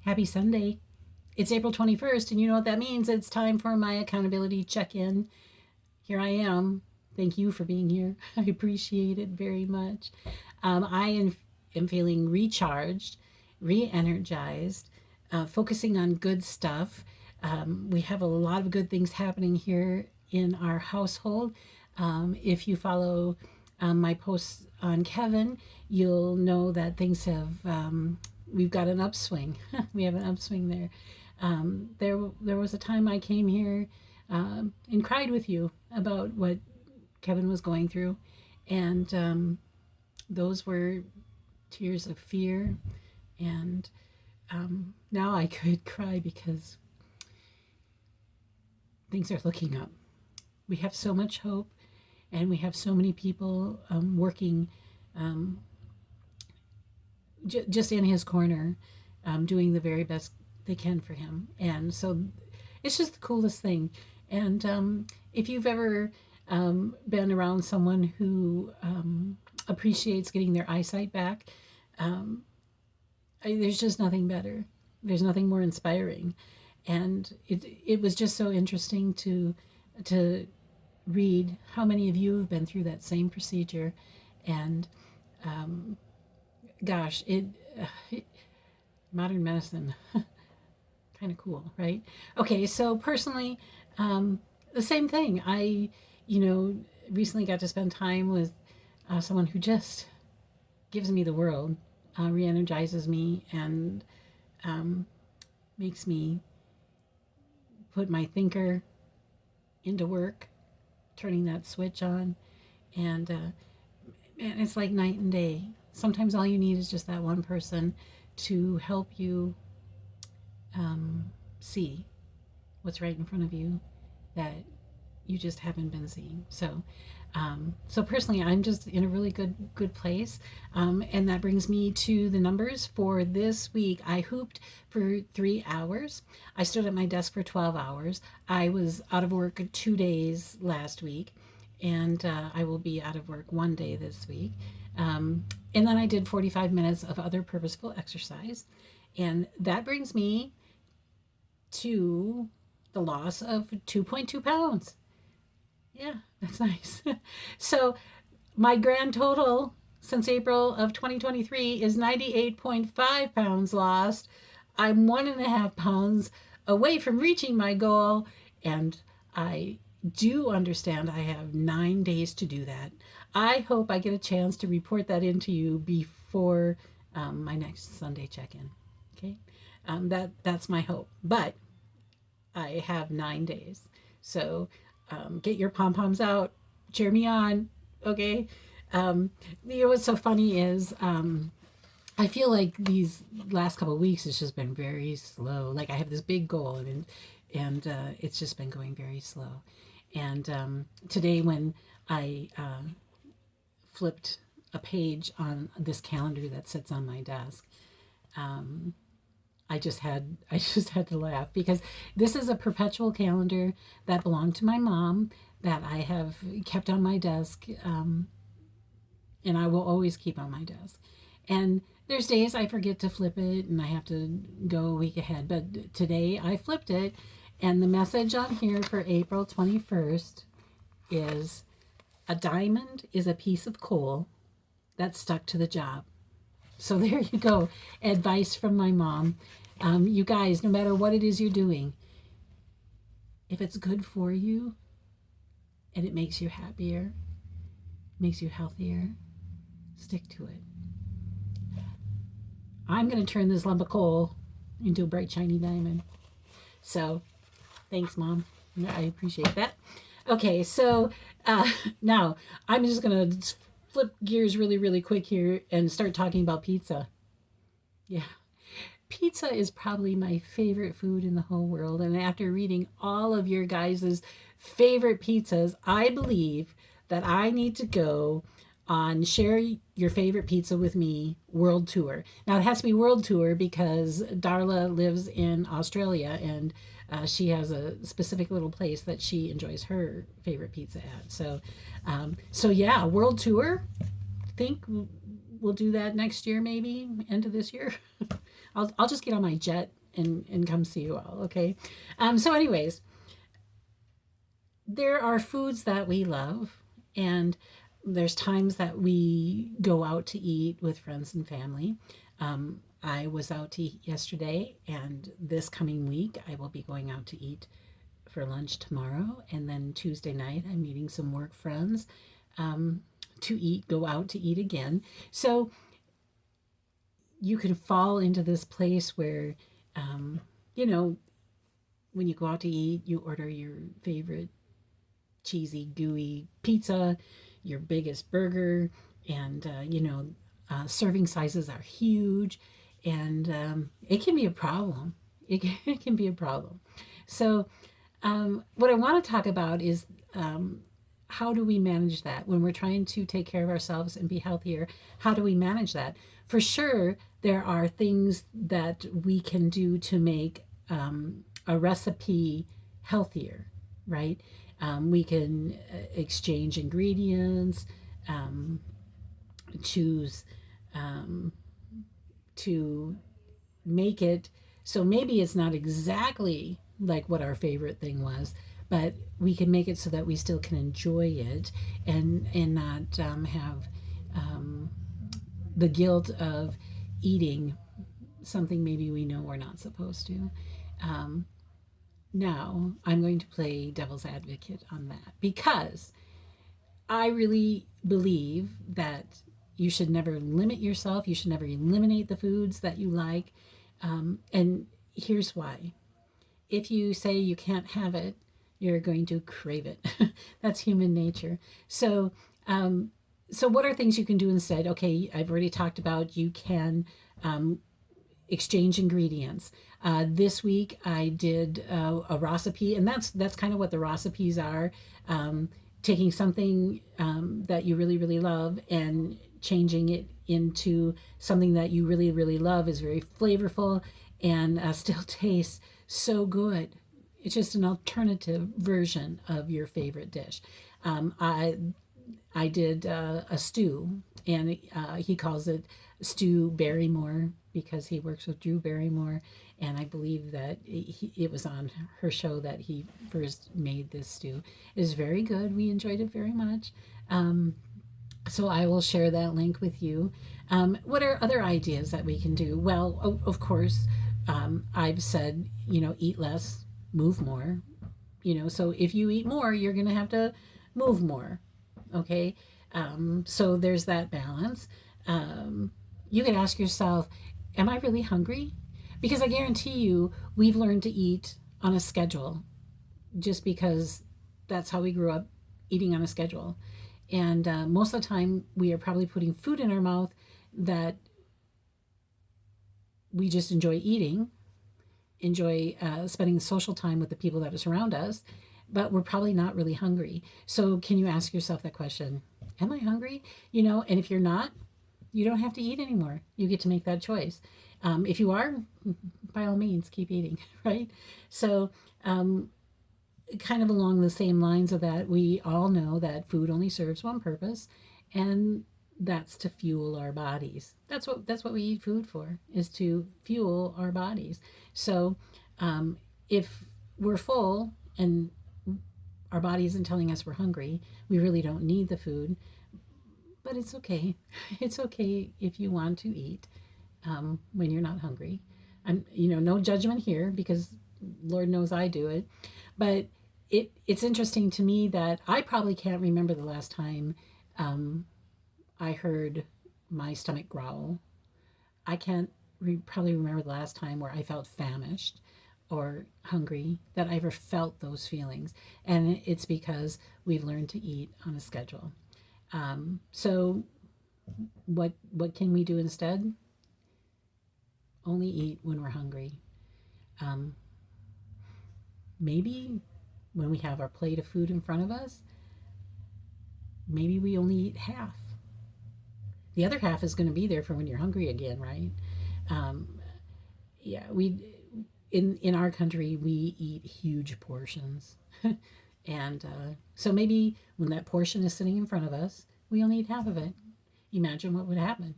Happy Sunday. It's April 21st, and you know what that means. It's time for my accountability check in. Here I am. Thank you for being here. I appreciate it very much. I am feeling recharged, re energized, focusing on good stuff. We have a lot of good things happening here in our household. If you follow my posts on Kevin, you'll know that things have, we've got an upswing. We have an upswing there. There was a time I came here and cried with you about what Kevin was going through, and those were tears of fear. And now I could cry because things are looking up. We have so much hope, and we have so many people working just in his corner, doing the very best they can for him. And so it's just the coolest thing. And if you've ever been around someone who appreciates getting their eyesight back, there's just nothing better. There's nothing more inspiring. And it was just so interesting to read how many of you have been through that same procedure. And gosh, modern medicine, kind of cool, right? Okay, so personally, the same thing. Recently got to spend time with someone who just gives me the world, re-energizes me, and makes me put my thinker into work, turning that switch on, and man, it's like night and day. Sometimes all you need is just that one person to help you see what's right in front of you that you just haven't been seeing. So personally, I'm just in a really good place, and that brings me to the numbers for this week. I hooped for 3 hours. I stood at my desk for 12 hours. I was out of work 2 days last week, and I will be out of work 1 day this week. And then I did 45 minutes of other purposeful exercise, and that brings me to the loss of 2.2 pounds. Yeah, that's nice. So my grand total since April of 2023 is 98.5 pounds lost. I'm 1.5 pounds away from reaching my goal, and I do understand I have 9 days to do that. I hope I get a chance to report that into you before my next Sunday check-in. Okay, that's my hope. But I have 9 days, so get your pom poms out, cheer me on. Okay. What's so funny is I feel like these last couple of weeks it's just been very slow. Like I have this big goal, and it's just been going very slow. And today when I flipped a page on this calendar that sits on my desk, I just had to laugh because this is a perpetual calendar that belonged to my mom that I have kept on my desk, and I will always keep on my desk. And there's days I forget to flip it and I have to go a week ahead, but today I flipped it, and the message on here for April 21st is: a diamond is a piece of coal that stuck to the job. So there you go. Advice from my mom. You guys, no matter what it is you're doing, if it's good for you and it makes you happier, makes you healthier, stick to it. I'm going to turn this lump of coal into a bright, shiny diamond. So thanks, Mom. I appreciate that. Okay, so now I'm just going to flip gears really, really quick here and start talking about pizza. Yeah. Pizza is probably my favorite food in the whole world. And after reading all of your guys' favorite pizzas, I believe that I need to go on Share Your Favorite Pizza with Me World Tour. Now, it has to be World Tour because Darla lives in Australia, and she has a specific little place that she enjoys her favorite pizza at. So yeah, World Tour. Think we'll do that next year, maybe end of this year. I'll just get on my jet and come see you all. Okay. So, anyways, there are foods that we love, and there's times that we go out to eat with friends and family. I was out to eat yesterday, and this coming week I will be going out to eat for lunch tomorrow, and then Tuesday night I'm meeting some work friends to eat, go out to eat again. So you can fall into this place where, um, you know, when you go out to eat, you order your favorite cheesy, gooey pizza, your biggest burger, and serving sizes are huge, and it can be a problem. It can be a problem. So, what I want to talk about is how do we manage that when we're trying to take care of ourselves and be healthier? How do we manage that? For sure, there are things that we can do to make a recipe healthier, right? We can exchange ingredients, um, choose um, to make it so maybe it's not exactly like what our favorite thing was, but we can make it so that we still can enjoy it and not have um, the guilt of eating something maybe we know we're not supposed to. Um, Now, I'm going to play devil's advocate on that because I really believe that you should never limit yourself. You should never eliminate the foods that you like. And here's why: if you say you can't have it, you're going to crave it. That's human nature. So, so what are things you can do instead? Okay, I've already talked about you can exchange ingredients. This week I did a recipe, and that's kind of what the recipes are. Taking something that you really really love and changing it into something that you really really love is very flavorful and still tastes so good. It's just an alternative version of your favorite dish. Um, I I did a stew, and he calls it Stew Barrymore because he works with Drew Barrymore, and I believe that it was on her show that he first made this stew. It is very good. We enjoyed it very much. Um, so I will share that link with you. What are other ideas that we can do? Well, of course, I've said, eat less, move more. So if you eat more, you're going to have to move more. Okay. So there's that balance. You can ask yourself, am I really hungry? Because I guarantee you, we've learned to eat on a schedule just because that's how we grew up, eating on a schedule. And most of the time, we are probably putting food in our mouth that we just enjoy eating, enjoy spending social time with the people that are surround us, but we're probably not really hungry. So can you ask yourself that question? Am I hungry? And if you're not, you don't have to eat anymore. You get to make that choice. If you are, by all means, keep eating, right? So, kind of along the same lines of that, we all know that food only serves one purpose, and that's to fuel our bodies. That's what we eat food for, is to fuel our bodies. So, if we're full and our body isn't telling us we're hungry, we really don't need the food. But it's okay. It's okay if you want to eat when you're not hungry. No judgment here because Lord knows I do it. But it's interesting to me that I probably can't remember the last time I heard my stomach growl. I can't probably remember the last time where I felt famished or hungry, that I ever felt those feelings. And it's because we've learned to eat on a schedule. So what can we do instead? Only eat when we're hungry. Um, Maybe when we have our plate of food in front of us, maybe we only eat half. The other half is going to be there for when you're hungry again, right? Um, yeah, we in our country we eat huge portions, and so maybe when that portion is sitting in front of us, we only eat half of it. Imagine what would happen.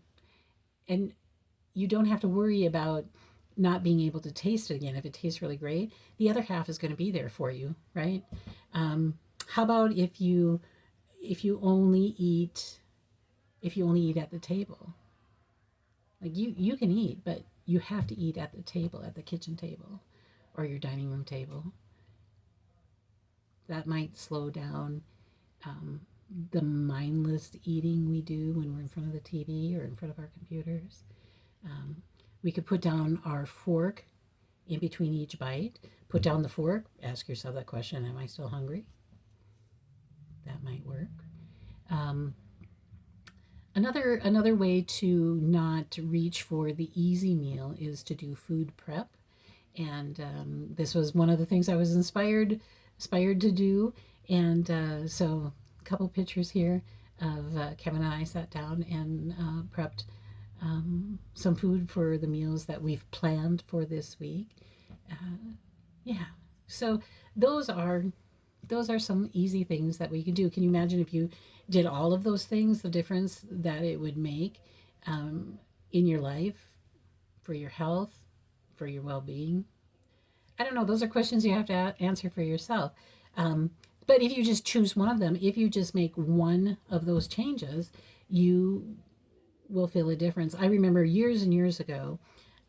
And you don't have to worry about not being able to taste it again. If it tastes really great, the other half is going to be there for you, right? How about if you only eat at the table? Like you can eat, but you have to eat at the table, at the kitchen table, or your dining room table. That might slow down um, the mindless eating we do when we're in front of the TV or in front of our computers. Um, we could put down our fork in between each bite. Put down the fork. Ask yourself that question: am I still hungry? That might work. Um, another way to not reach for the easy meal is to do food prep, and this was one of the things I was inspired to do. And so, a couple pictures here of Kevin and I sat down and prepped some food for the meals that we've planned for this week. Yeah, so those are those are some easy things that we can do. Can you imagine if you did all of those things, the difference that it would make in your life, for your health, for your well being? I don't know. Those are questions you have to answer for yourself. Um, but if you just choose one of them, if you just make one of those changes, you will feel a difference. I remember years and years ago,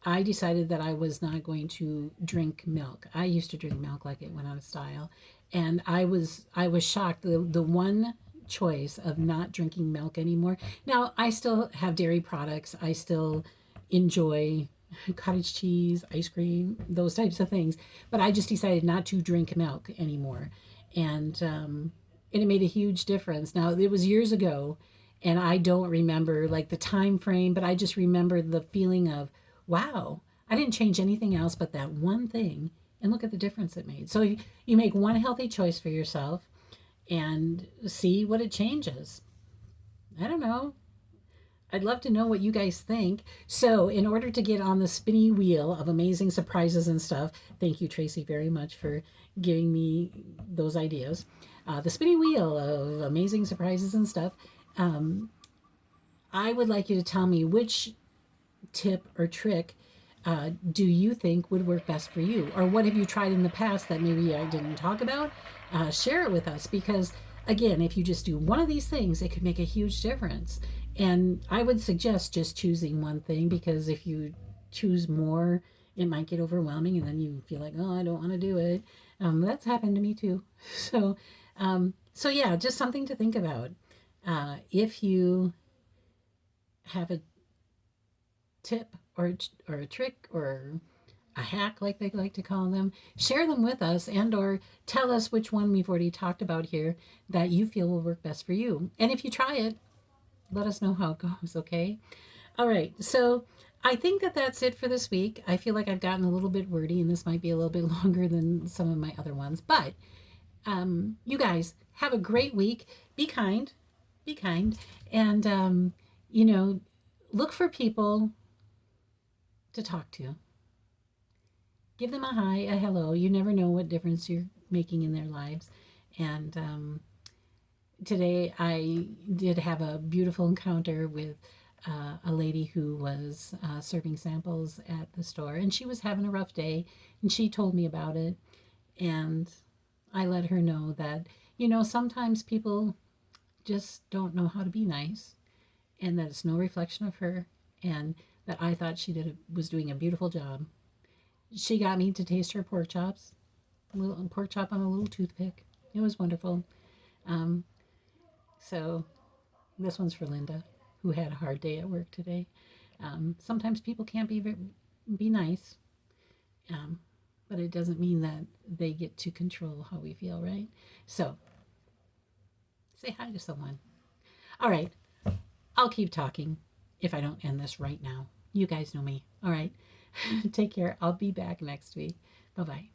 I decided that I was not going to drink milk. I used to drink milk like it went out of style, and I was shocked. The one choice of not drinking milk anymore. Now I still have dairy products. I still enjoy cottage cheese, ice cream, those types of things. But I just decided not to drink milk anymore, and it made a huge difference. Now it was years ago, and I don't remember like the time frame, but I just remember the feeling of wow, I didn't change anything else but that one thing, and look at the difference it made. So you make one healthy choice for yourself and see what it changes. I don't know. I'd love to know what you guys think. So, in order to get on the spinny wheel of amazing surprises and stuff, thank you, Tracy, very much for giving me those ideas. The spinny wheel of amazing surprises and stuff. Um, I would like you to tell me which tip or trick do you think would work best for you? Or what have you tried in the past that maybe I didn't talk about? Share it with us because, again, if you just do one of these things, it could make a huge difference. And I would suggest just choosing one thing because if you choose more, it might get overwhelming and then you feel like, oh, I don't want to do it. That's happened to me too. So yeah, just something to think about. If you have a tip or a trick or a hack like they like to call them, share them with us and or tell us which one we've already talked about here that you feel will work best for you. And if you try it, let us know how it goes, okay? All right. So I think that that's it for this week. I feel like I've gotten a little bit wordy and this might be a little bit longer than some of my other ones, but you guys have a great week. Be kind, and you know, look for people to talk to. Give them a hi, a hello. You never know what difference you're making in their lives. And today I did have a beautiful encounter with a lady who was serving samples at the store, and she was having a rough day, and she told me about it. And I let her know that, sometimes people just don't know how to be nice, and that it's no reflection of her, and that I thought was doing a beautiful job. She got me to taste her pork chops, a little pork chop on a little toothpick. It was wonderful. Um, so this one's for Linda, who had a hard day at work today. Sometimes people can't be nice, um, but it doesn't mean that they get to control how we feel, right? So say hi to someone. All right, I'll keep talking if I don't end this right now. You guys know me. All right, take care. I'll be back next week. Bye bye.